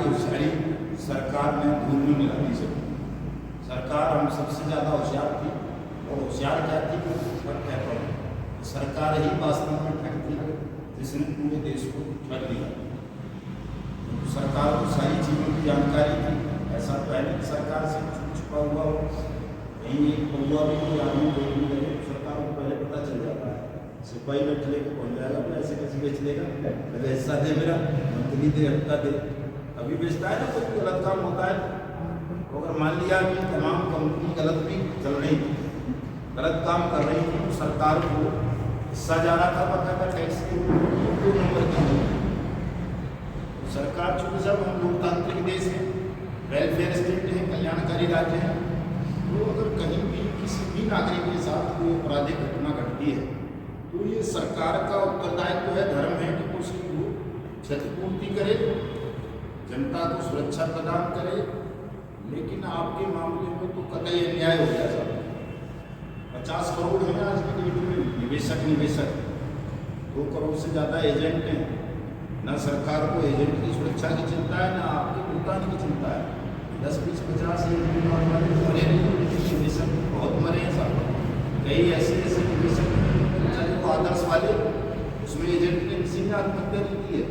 की होशियारी सरकार ने धूल में मिला दी सब। सरकार हम सबसे ज़्यादा होशियार थी, और होशियार क्या थी कि पर कहता हूँ सरकार ही वास्तव में ठग थी जिसने पूरे देश को ठग लिया। तो सरकार को सारी चीज़ों की जानकारी थी, ऐसा तो है नहीं सरकार से कुछ छुपा हुआ हो। कहीं एक पौवा भी कोई आदमी देखने लगे सरकार को पहले पता चल जाता है, सिपाही बैठ लेके पहुँच जाएगा, पैसे कैसे बेच लेगा, अगर हिस्सा दे मेरा मंथली दे हफ्ता दे, अभी बेचता है ना। कोई गलत काम होता है तो अगर मान लिया कि तमाम कंपनी गलत भी चल रही थी, गलत काम कर रही थी, तो सरकार को हिस्सा जा रहा था पता था टैक्स के 2 नंबर की। तो सरकार चूँकि सब हम लोकतांत्रिक देश है, वेलफेयर स्टेट है, कल्याणकारी राज्य है, तो अगर कहीं भी किसी भी नागरिक के साथ कोई आपराधिक घटना घटती है तो ये सरकार का उत्तरदायित्व है, धर्म है कि उसकी क्षतिपूर्ति करे, जनता को सुरक्षा प्रदान करे। लेकिन आपके मामले में तो कतई अन्याय हो गया साहब। 50 करोड़ हैं आज की डेट में निवेशक 2 करोड़ से ज़्यादा एजेंट हैं। न सरकार को एजेंट की सुरक्षा की चिंता है, न आपके भुगतान की चिंता है। 10, 20, 50 मरे नहीं, निवेशक बहुत मरे हैं साहब। कई ऐसे निवेशक जो आदर्श वाले, उसमें एजेंट ने किसी ने आत्महत्या नहीं की है,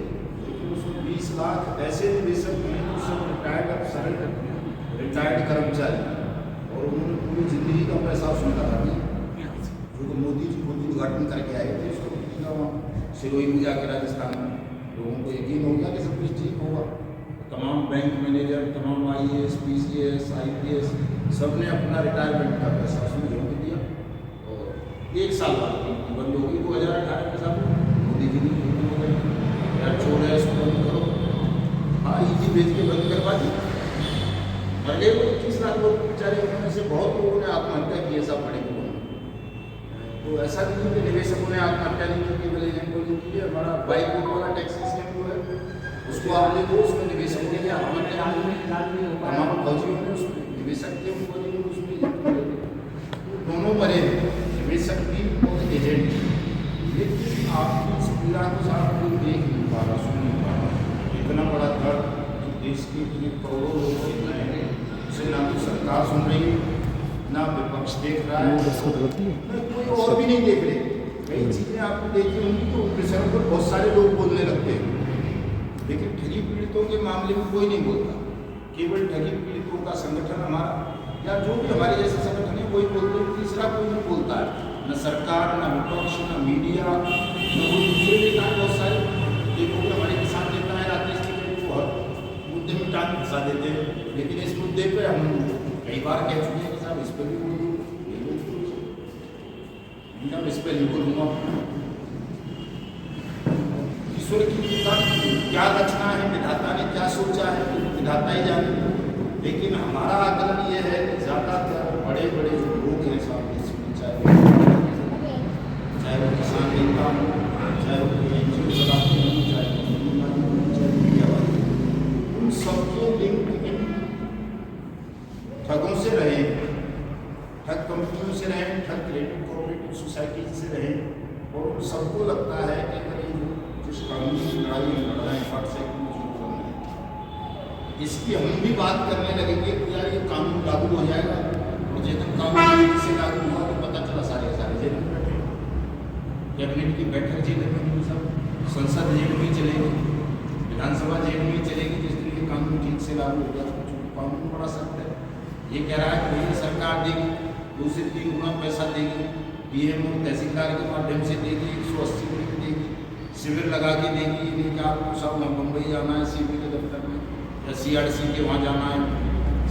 लेकिन उसमें 20 लाख ऐसे निवेशक हैं जो सब रिटायर्ड अफसर, रिटायर्ड कर्मचारी, और उन्होंने पूरी जिंदगी का पैसा उसमें लगा दिया। जो मोदी जी खुद उद्घाटन करके आए थे उसको वहाँ सिरोही में जाकर राजस्थान में, लोगों को यकीन हो गया कि सब कुछ ठीक होगा। तमाम बैंक मैनेजर, तमाम IAS, PCS, IPS सब ने अपना रिटायरमेंट का पैसा उसमें झोंक दिया, और 1 साल बाद बंद होगी। 2018 में साहब मोदी जी ने हो गई यार छोड़ है इसको बंद करो। हाँ, EG भेज के बंद करवा दी। मर गए 21 लाख लोग बेचारे, उनमें से बहुत लोगों ने आत्महत्या की है सब बड़े लोगों ने। तो ऐसा नहीं कि निवेशकों ने आत्महत्या नहीं की, केवल एजेंटों ने की है। हमारा बाईकोट वाला टैक्स सिस्टम जो है उसको आपने को उसमें निवेशकों ने आत्महत्या तमाम फौजियों ने उसमें निवेशक थे, उनको उसमें दोनों मरे, निवेशक भी और एजेंट भी। लेकिन आपकी इस पीड़ा को साहब कोई देख नहीं पा रहा, सुन नहीं पा रहा। इतना बड़ा दर्द देश के लिए करोड़ों लोग देख रहे हैं, उसे ना तो सरकार सुन रही है, ना विपक्ष देख रहा है, कोई और भी नहीं देख रहे। कई चीज़ें आपने देखी होंगी तो विषयों पर बहुत सारे लोग बोलने लगते हैं, लेकिन ठगी पीड़ितों के मामले में कोई नहीं बोलता। केवल ठगी पीड़ितों का संगठन हमारा या जो भी हमारे जैसे संगठन है वही बोलते हैं, तीसरा कोई नहीं बोलता है। न सरकार, न विपक्ष, न मीडिया, न कोई दूसरे नेता है। बहुत सारे देखो कि हमारे किसान नेता है राकेश टिकैत को हर मुद्दे में टांग फंसा देते हैं, लेकिन इस मुद्दे पर हम कई बार कह चुके हैं कि साहब इस पर भी बोल दो, इस पर नहीं बोलूँगा। ईश्वर की क्या रचना है, विधाता ने क्या सोचा है, विधाता ही जाने। लेकिन हमारा आकलन ये है कि ज़्यादातर बड़े बड़े जो लोग हैं साहब देश में, चाहे वो किसान नेता हो, चाहे वो NGO चलाते हों, चाहे मीडिया वाले, उन सबके लिंक इन ठगों से रहे, ठग कंपनियों से रहे, ठग क्रेडिट कोऑपरेटिव सोसाइटी से रहे। और उन सबको लगता है कि अगर ये जिस कानूनी लड़ाई में लड़ रहे हैं फट से इसकी हम भी बात करने लगेंगे तो यार ये कानून लागू हो जाएगा, और जिस कानून से लागू हुआ तो पता चला सारे जेल में बैठे, कैबिनेट की बैठक जेल में, सब संसद जेल में चलेगी, विधानसभा जेल में चलेगी। जिस दिन ये कानून ठीक से लागू हो गया तो कानून बड़ा सख्त है। ये कह रहा है कि भैया सरकार देगी 2 से 3 गुना पैसा देगी, PM और तहसीलदार के माध्यम से देगी, 180 मिनट देगी, शिविर लगा के देगी। ये नहीं कि आपको सब बम्बई जाना है CP के दफ्तर में, या CRC के वहाँ जाना है,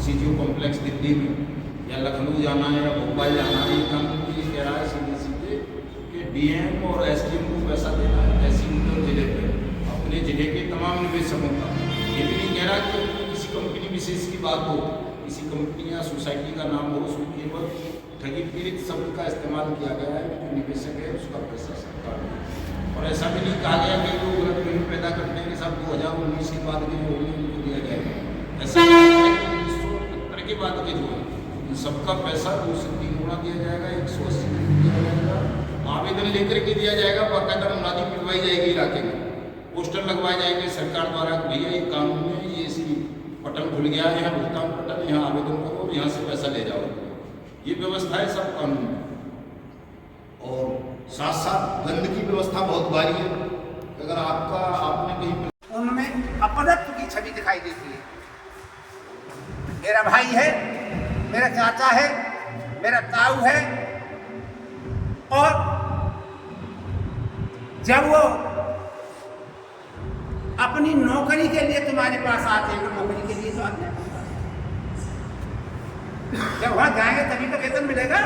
CGO कॉम्प्लेक्स दिल्ली में, या लखनऊ जाना है, या भोपाल जाना है। ये कानून ये कह रहा है सीधे कि DM और SDM को पैसा देना है तहसील और जिले पे, अपने जिले के तमाम निवेशकों का। ये भी नहीं कह रहा कि किसी कंपनी विशेष की बात हो, किसी कंपनी या सोसाइटी का नाम हो, उसमें केवल ठगी पीड़ित शब्द का इस्तेमाल किया गया है। जो निवेशक है उसका पैसा सरकार है, और ऐसा भी नहीं कहा गया कि लोग गलत फहमी पैदा करते हैं कि सब 2019 के बाद के जो उनको दिया जाएगा। ऐसा 1970 के बाद के जो है उन सबका पैसा 2 से 3 गुना दिया जाएगा, 180 दिया जाएगा, आवेदन लेकर के दिया जाएगा, बाकायदा मुनादी पिटवाई जाएगी, इलाके में पोस्टर लगवाए जाएंगे सरकार द्वारा, भैया ये कानून है, ये ऐसी बटन खुल गया है, यहाँ भुगतान बटन, यहाँ आवेदन करो और यहाँ से पैसा ले जाओ। ये व्यवस्था है सब कानून। और साथ साथ दंड की व्यवस्था बहुत भारी है। अगर आपने कहीं उनमें अपनत्व की छवि दिखाई देती है। मेरा भाई है, मेरा चाचा है, मेरा ताऊ है, और जब वो अपनी नौकरी के लिए तुम्हारे पास आते हैं, तो नौकरी के लिए तो आते हैं, जब वहां जाएंगे तभी तो वेतन मिलेगा।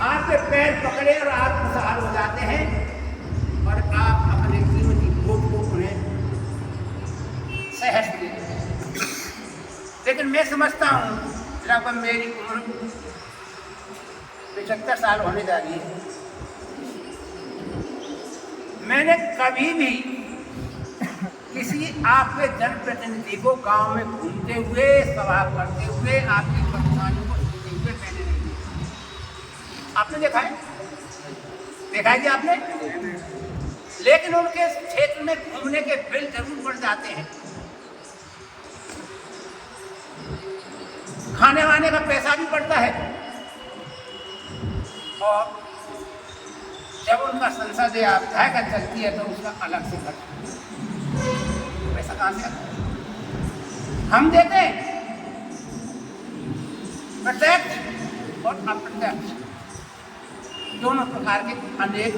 आपके पैर पकड़े और आप खुशहाल हो जाते हैं और आप अपने कीमती वोट को उन्हें सहज देते हैं। लेकिन मैं समझता हूँ लगभग मेरी उम्र 75 साल होने जा रही है, मैंने कभी भी किसी आपके जनप्रतिनिधि को गांव में घूमते हुए, सभा करते हुए, आपकी परेशानियों को सुनते हुए मैंने नहीं देखा। आपने देखा है? देखा है कि आपने? लेकिन उनके क्षेत्र में घूमने के बिल जरूर बढ़ जाते हैं, खाने वाने का पैसा भी बढ़ता है, और जब उनका संसदीय अध्याय चलती है तो उसका अलग से खर्च, पैसा कहाँ से आता है? हम देते हैं प्रत्यक्ष और अप्रत्यक्ष दोनों प्रकार के अनेक